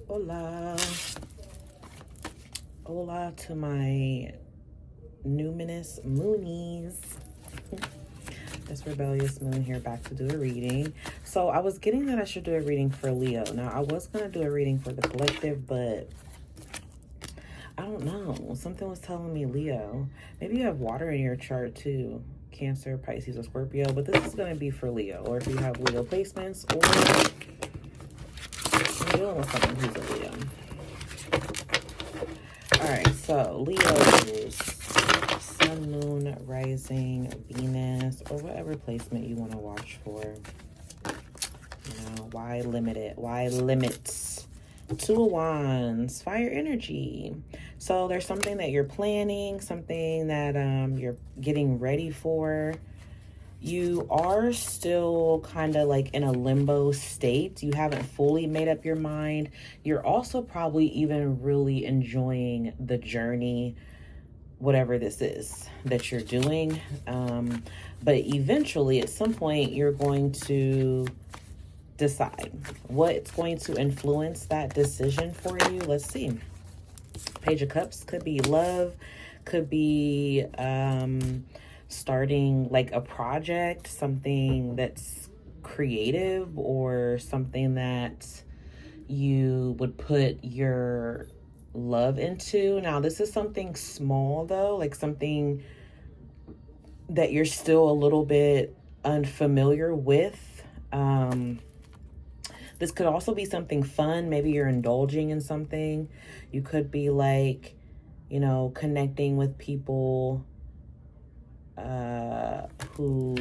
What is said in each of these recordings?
Hola. Hola to my numinous moonies. This rebellious moon here, back to do a reading. So I was getting that I should do a reading for Leo. Now, I was going to do a reading for the collective, but I don't know. Something was telling me Leo. Maybe you have water in your chart too. Cancer, Pisces, or Scorpio. But this is going to be for Leo. Or if you have Leo placements, or you're dealing with someone who's a Leo. Alright, so Leo's Sun, Moon, Rising, Venus, or whatever placement you want to watch for. You know, why limit it? Why limits? Two of Wands, fire energy. So there's something that you're planning, something that you're getting ready for. You are still kind of like in a limbo state. You haven't fully made up your mind. You're also probably even really enjoying the journey, whatever this is that you're doing. But eventually, at some point, you're going to decide what's going to influence that decision for you. Let's see. Page of Cups could be love, could be starting like a project, something that's creative, or something that you would put your love into. Now, this is something small though, like something that you're still a little bit unfamiliar with. This could also be something fun. Maybe you're indulging in something. You could be like, you know, connecting with people who,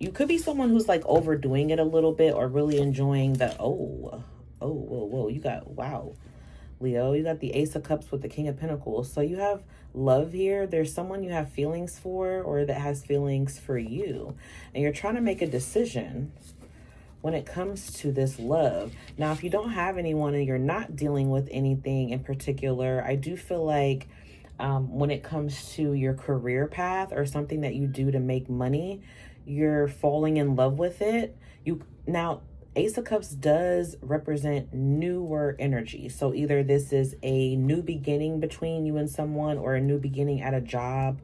you could be someone who's like overdoing it a little bit, or really enjoying the, whoa, you got, wow, Leo, you got the Ace of Cups with the King of Pentacles. So you have love here. There's someone you have feelings for, or that has feelings for you, and you're trying to make a decision when it comes to this love. Now, if you don't have anyone and you're not dealing with anything in particular, I do feel like when it comes to your career path or something that you do to make money, you're falling in love with it. Now, Ace of Cups does represent newer energy. So either this is a new beginning between you and someone, or a new beginning at a job.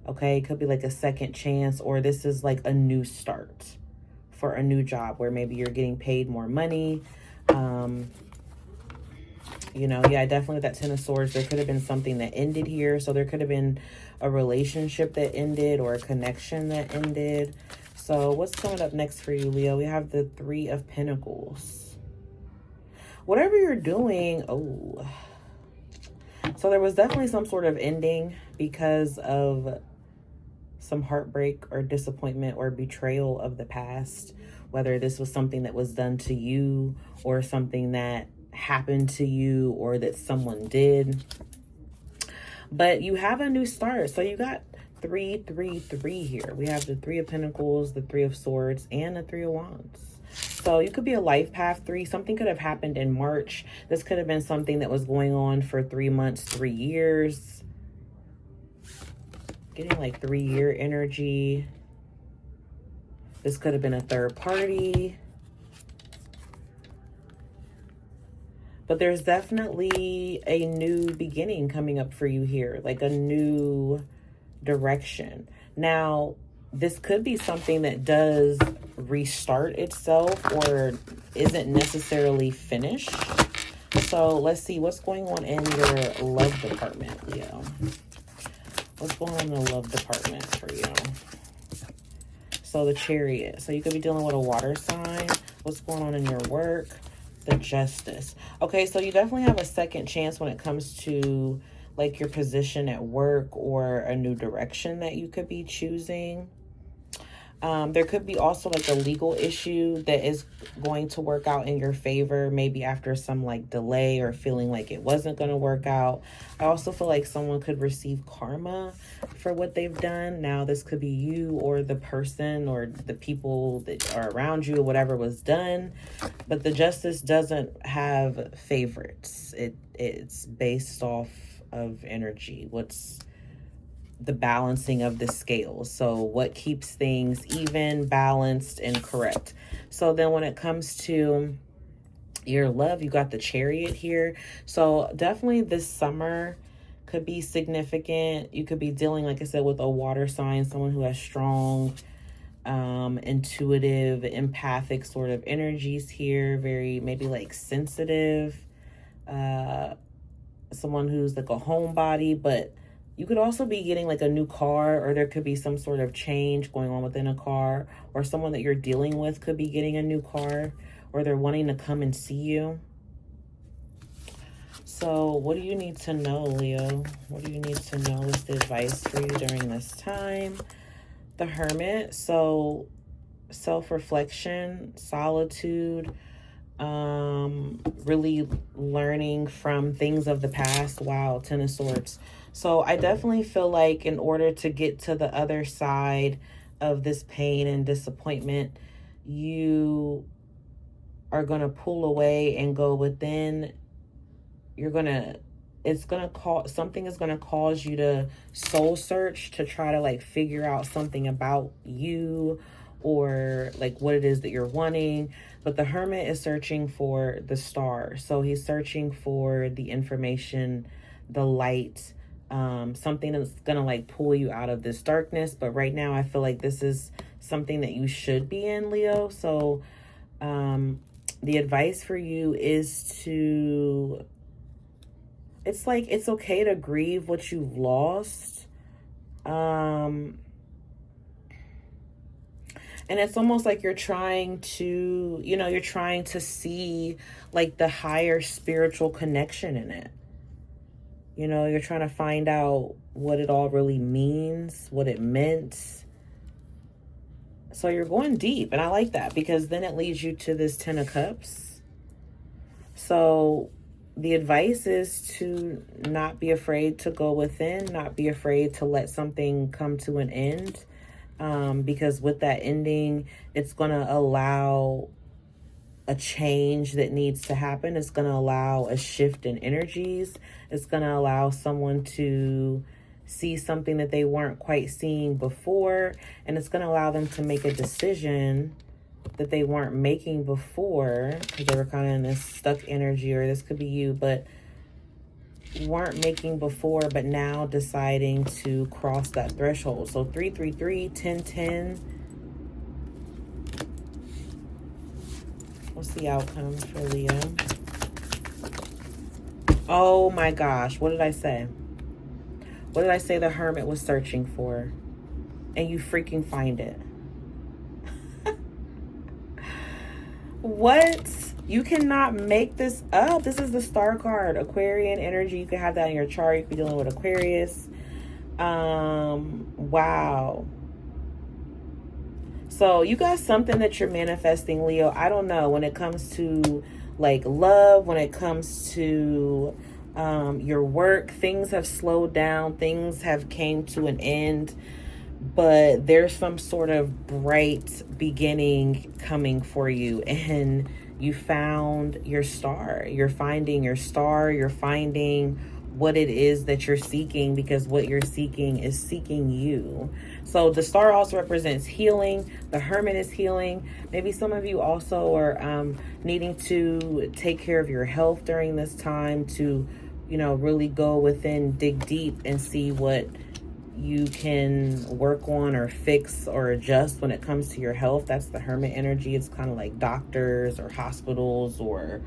Okay, it could be like a second chance, or this is like a new start for a new job where maybe you're getting paid more money. You know, yeah, definitely with that Ten of Swords, there could have been something that ended here. So there could have been a relationship that ended, or a connection that ended. So what's coming up next for you, Leo? We have the Three of Pentacles. Whatever you're doing, so there was definitely some sort of ending because of some heartbreak or disappointment or betrayal of the past, whether this was something that was done to you, or something that happened to you, or that someone did. But you have a new start. So you got 3, 3, 3 here. We have the Three of Pentacles, the Three of Swords, and the Three of Wands. So you could be a life path 3. Something could have happened in March. This could have been something that was going on for 3 months, 3 years. Getting like 3-year energy. This could have been a third party. But there's definitely a new beginning coming up for you here, like a new direction. Now, this could be something that does restart itself, or isn't necessarily finished. So let's see what's going on in your love department, Leo. What's going on in the love department for you? So the Chariot. So you could be dealing with a water sign. What's going on in your work? The Justice. Okay, so you definitely have a second chance when it comes to like your position at work, or a new direction that you could be choosing. There could be also like a legal issue that is going to work out in your favor, maybe after some like delay, or feeling like it wasn't going to work out. I also feel like someone could receive karma for what they've done. Now, this could be you, or the person, or the people that are around you, or whatever was done. But the Justice doesn't have favorites. It's based off of energy. What's the balancing of the scales? So what keeps things even, balanced, and correct? So then when it comes to your love. You got the Chariot here. So definitely this summer could be significant. You could be dealing, like I said, with a water sign, someone who has strong, intuitive, empathic sort of energies here. Very maybe like sensitive. Someone who's like a homebody, but you could also be getting like a new car, or there could be some sort of change going on within a car, or someone that you're dealing with could be getting a new car, or they're wanting to come and see you. So what do you need to know, Leo? What do you need to know is the advice for you during this time? The Hermit. So self-reflection, solitude, really learning from things of the past. Wow, Ten of Swords. So I definitely feel like in order to get to the other side of this pain and disappointment, you are going to pull away and go within. Something is going to cause you to soul search to try to like figure out something about you, or like what it is that you're wanting. But the Hermit is searching for the star. So he's searching for the information, the light, something that's gonna like pull you out of this darkness. But right now I feel like this is something that you should be in, Leo. So the advice for you is to, it's like, it's okay to grieve what you've lost. And it's almost like you're trying to, you're trying to see like the higher spiritual connection in it. You're trying to find out what it all really means, what it meant. So you're going deep, and I like that, because then it leads you to this Ten of Cups. So the advice is to not be afraid to go within, not be afraid to let something come to an end. Because with that ending, it's going to allow a change that needs to happen. It's going to allow a shift in energies. It's going to allow someone to see something that they weren't quite seeing before. And it's going to allow them to make a decision that they weren't making before, because they were kind of in this stuck energy, or this could be you, but weren't making before, but now deciding to cross that threshold. So 333, 1010. What's the outcome for Leo? Oh my gosh, what did I say? What did I say the Hermit was searching for? And you freaking find it. What? You cannot make this up. This is the Star card. Aquarian energy. You can have that in your chart. You can be dealing with Aquarius. Wow. So you got something that you're manifesting, Leo. I don't know. When it comes to like love, when it comes to your work, things have slowed down. Things have came to an end. But there's some sort of bright beginning coming for you. And you found your star. You're finding your star. You're finding what it is that you're seeking, because what you're seeking is seeking you. So the star also represents healing. The Hermit is healing. Maybe some of you also are needing to take care of your health during this time, to, really go within, dig deep, and see what you can work on or fix or adjust when it comes to your health. That's the Hermit energy. It's kind of like doctors or hospitals or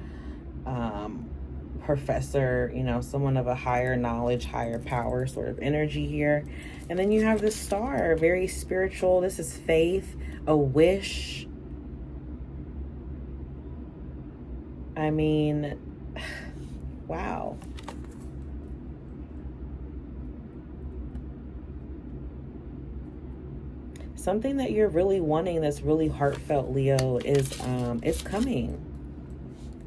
professor, someone of a higher knowledge, higher power sort of energy here. And then you have the star, very spiritual. This is faith, a wish. I mean, wow. Something that you're really wanting that's really heartfelt, Leo, is it's coming.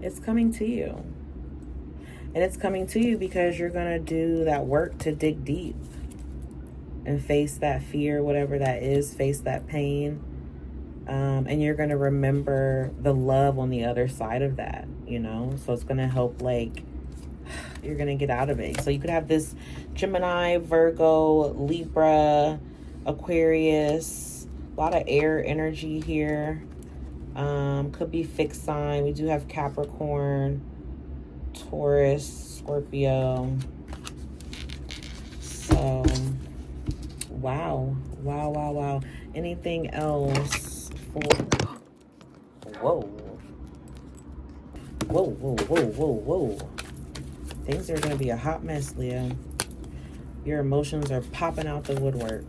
It's coming to you. And it's coming to you because you're going to do that work to dig deep and face that fear, whatever that is, face that pain. And you're going to remember the love on the other side of that, So it's going to help, like, you're going to get out of it. So you could have this Gemini, Virgo, Libra, Aquarius, a lot of air energy here. Could be fixed sign. We do have Capricorn, Taurus, Scorpio. So, wow. Anything else for... Whoa. Things are going to be a hot mess, Leo. Your emotions are popping out the woodwork.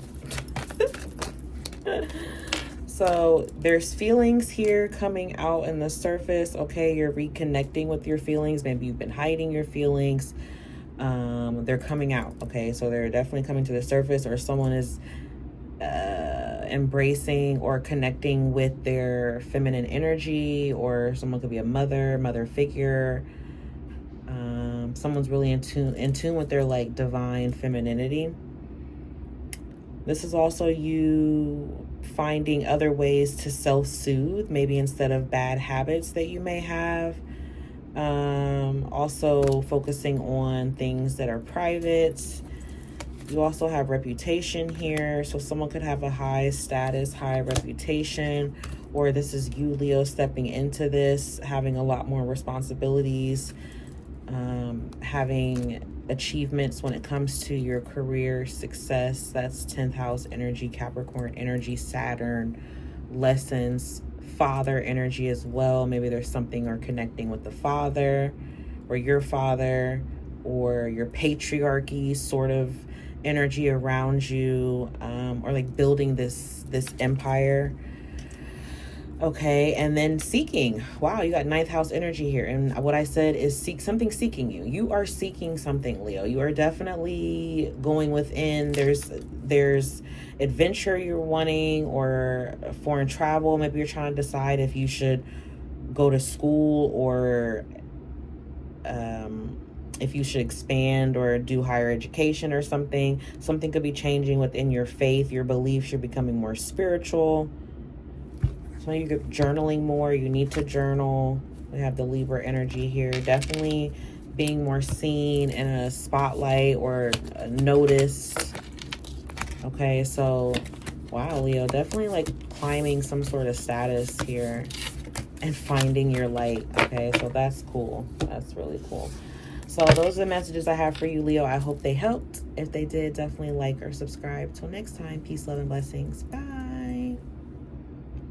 So there's feelings here coming out in the surface. Okay, you're reconnecting with your feelings. Maybe you've been hiding your feelings. They're coming out. Okay, so they're definitely coming to the surface, or someone is embracing or connecting with their feminine energy, or someone could be a mother figure. Someone's really in tune with their like divine femininity. This is also you finding other ways to self-soothe, maybe instead of bad habits that you may have. Also focusing on things that are private. You also have reputation here. So someone could have a high status, high reputation, or this is you, Leo, stepping into this, having a lot more responsibilities, having achievements when it comes to your career success. That's 10th house energy, Capricorn energy, Saturn, lessons, father energy as well. Maybe there's something or connecting with the father or your patriarchy sort of energy around you, or like building this empire. Okay, and then seeking. Wow, you got 9th house energy here. And what I said is something seeking you. You are seeking something, Leo. You are definitely going within. There's adventure you're wanting, or foreign travel. Maybe you're trying to decide if you should go to school, or if you should expand or do higher education or something. Something could be changing within your faith, your beliefs. You're becoming more spiritual. So you're journaling more. You need to journal. We have the Libra energy here. Definitely being more seen in a spotlight or noticed. Okay, so wow, Leo, definitely like climbing some sort of status here and finding your light. Okay, so that's cool. That's really cool. So those are the messages I have for you, Leo. I hope they helped. If they did, definitely like or subscribe. Till next time, peace, love, and blessings. Bye.